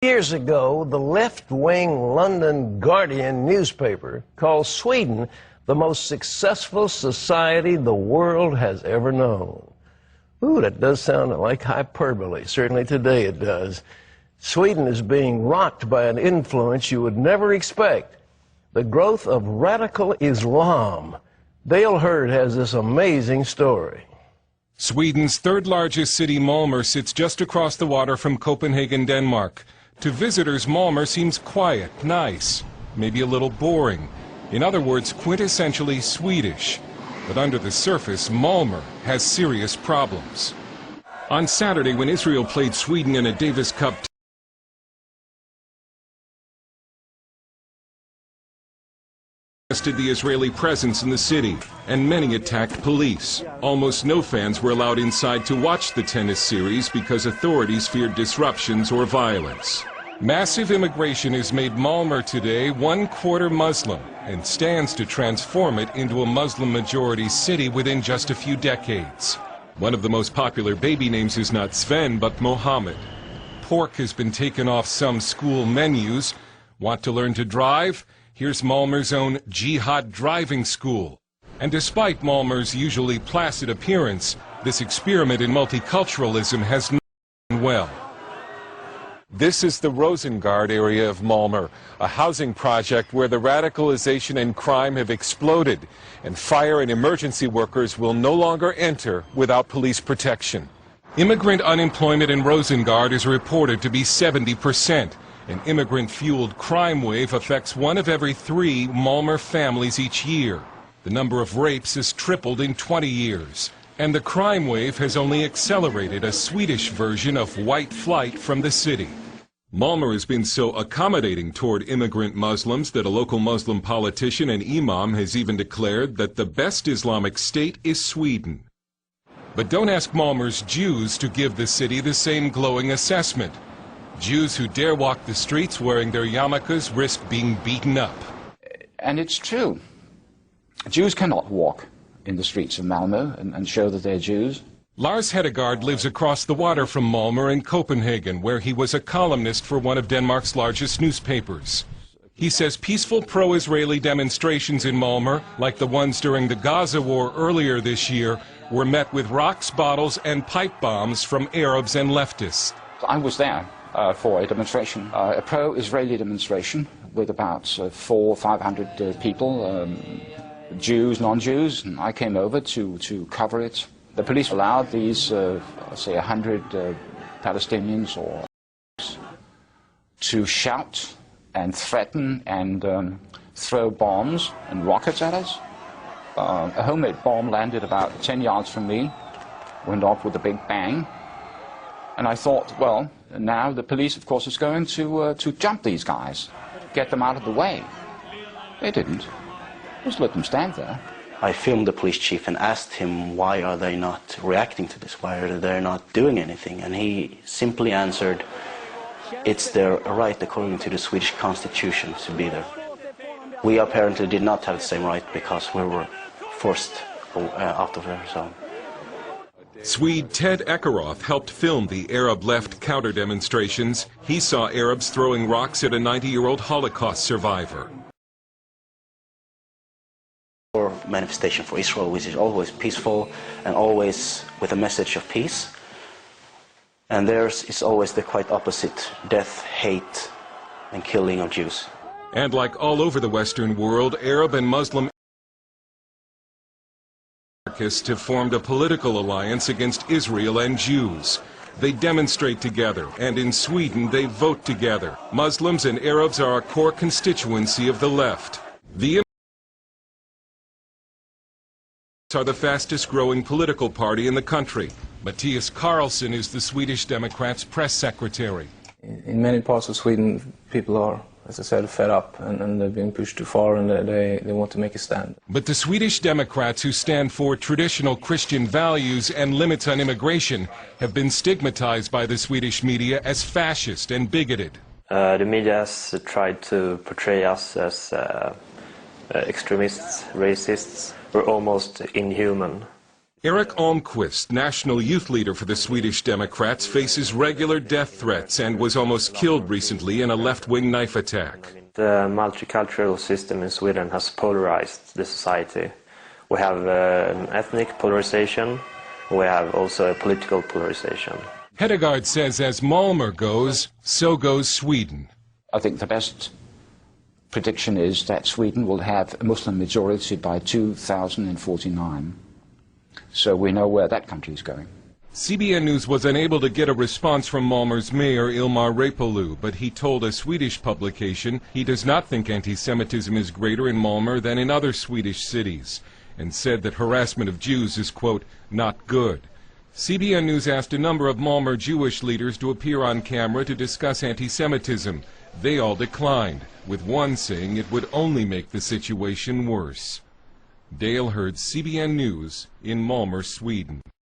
Years ago, the left-wing London Guardian newspaper called Sweden the most successful society the world has ever known. Ooh, that does sound like hyperbole. Certainly today it does. Sweden is being rocked by an influence you would never expect. The growth of radical Islam. Dale Hurd has this amazing story. Sweden's third largest city, Malmö, sits just across the water from Copenhagen, Denmark. To visitors, Malmö seems quiet, nice, maybe a little boring. In other words, quintessentially Swedish. But under the surface, Malmö has serious problems. On Saturday, when Israel played Sweden in a Davis Cup, the Israeli presence in the city, and many attacked police. Almost no fans were allowed inside to watch the tennis series because authorities feared disruptions or violence. Massive immigration has made Malmö today 1/4 Muslim and stands to transform it into a Muslim-majority city within just a few decades. One of the most popular baby names is not Sven, but Mohammed. Pork has been taken off some school menus. Want to learn to drive? Here's Malmö's own Jihad driving school. And despite Malmö's usually placid appearance, this experiment in multiculturalism has not done well. This is the Rosengård area of Malmö, a housing project where the radicalization and crime have exploded, and fire and emergency workers will no longer enter without police protection. Immigrant unemployment in Rosengård is reported to be 70%. An immigrant-fueled crime wave affects 1 of every 3 Malmö families each year. The number of rapes has tripled in 20 years. And the crime wave has only accelerated a Swedish version of white flight from the city. Malmö has been so accommodating toward immigrant Muslims that a local Muslim politician and imam has even declared that the best Islamic state is Sweden. But don't ask Malmö's Jews to give the city the same glowing assessment. Jews who dare walk the streets wearing their yarmulkes risk being beaten up. And it's true. Jews cannot walk in the streets of Malmö and show that they're Jews. Lars Hedegaard lives across the water from Malmö in Copenhagen, where he was a columnist for one of Denmark's largest newspapers. He says peaceful pro-Israeli demonstrations in Malmö, like the ones during the Gaza war earlier this year, were met with rocks, bottles, and pipe bombs from Arabs and leftists. I was there for a demonstration, a pro-Israeli demonstration with about 400 or 500 people, Jews, non-Jews, and I came over to cover it. The police allowed these, say, 100 Palestinians or to shout and threaten and throw bombs and rockets at us. A homemade bomb landed about 10 yards from me, went off with a big bang, and I thought, well, now the police, of course, is going to jump these guys, get them out of the way. They didn't. Just let them stand there. I filmed the police chief and asked him why are they not reacting to this, why are they not doing anything, and he simply answered, it's their right according to the Swedish constitution to be there. We apparently did not have the same right because we were forced out of there. So. Swede Ted Ekeroth helped film the Arab left counter-demonstrations. He saw Arabs throwing rocks at a 90-year-old Holocaust survivor. Manifestation for Israel, which is always peaceful and always with a message of peace. And theirs is always the quite opposite: death, hate, and killing of Jews. And like all over the Western world, Arab and Muslim anarchists have formed a political alliance against Israel and Jews. They demonstrate together, and in Sweden they vote together. Muslims and Arabs are a core constituency of the left. The are the fastest growing political party in the country. Mattias Karlsson is the Swedish Democrats' press secretary. In many parts of Sweden, people are, as I said, fed up and they've been pushed too far and they want to make a stand. But the Swedish Democrats, who stand for traditional Christian values and limits on immigration, have been stigmatized by the Swedish media as fascist and bigoted. The media has tried to portray us as extremists, racists. We're almost inhuman. Eric Almqvist, national youth leader for the Swedish Democrats, faces regular death threats and was almost killed recently in a left-wing knife attack. The multicultural system in Sweden has polarized the society. We have an ethnic polarization, we have also a political polarization. Hedegaard says as Malmö goes, so goes Sweden. I think the best prediction is that Sweden will have a Muslim majority by 2049. So we know where that country is going. CBN News was unable to get a response from Malmö's mayor Ilmar Reepalu, but he told a Swedish publication he does not think anti-Semitism is greater in Malmö than in other Swedish cities, and said that harassment of Jews is, quote, not good. CBN News asked a number of Malmö Jewish leaders to appear on camera to discuss anti-Semitism. They all declined, with one saying it would only make the situation worse. Dale Hurd, CBN News in Malmö, Sweden.